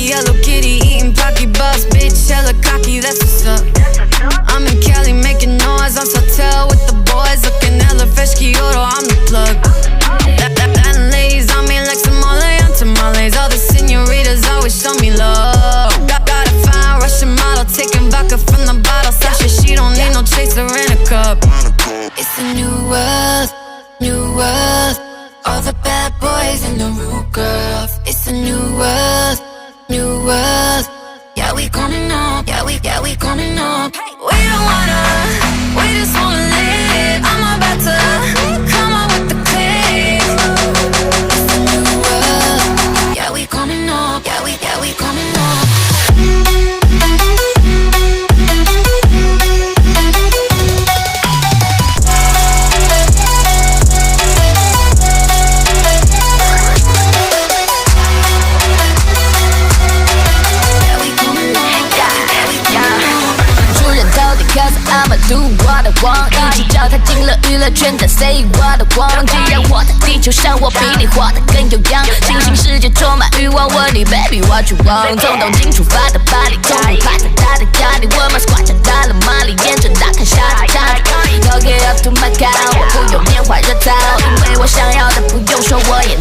Hello Kitty, eating Pocky Bus, bitch, hella cocky, that's what's up. I'm in Cali making noise, I'm Sotel with the boys, looking hella fresh, Kyoto, I'm the plug. Latin ladies on me like Somali on tamales, all the senoritas always show me love. Got a fine Russian model, taking vodka from the bottle, Sasha, she don't need no chaser in a cup. It's a new world, new world, all the bad boys in the rude girl. It's a new world, new world, yeah we coming up, yeah we coming up. We don't wanna, we just wanna live. I'm about to come up with the click. It's a new world, yeah we coming up, yeah we coming up. I'ma do what I want， 一起脚踏进了娱乐圈的 Say what I want， 既然我在地球上，我比你活得更有样。新兴世界充满欲望，问你 Baby what you want？ 从东京出发的巴黎，从不怕太大的压力。我 Mars 挂着大了马里，眼睁大看下的家里。Go get up to my car， 我不用拈花惹草，因为我想要的不用说，我也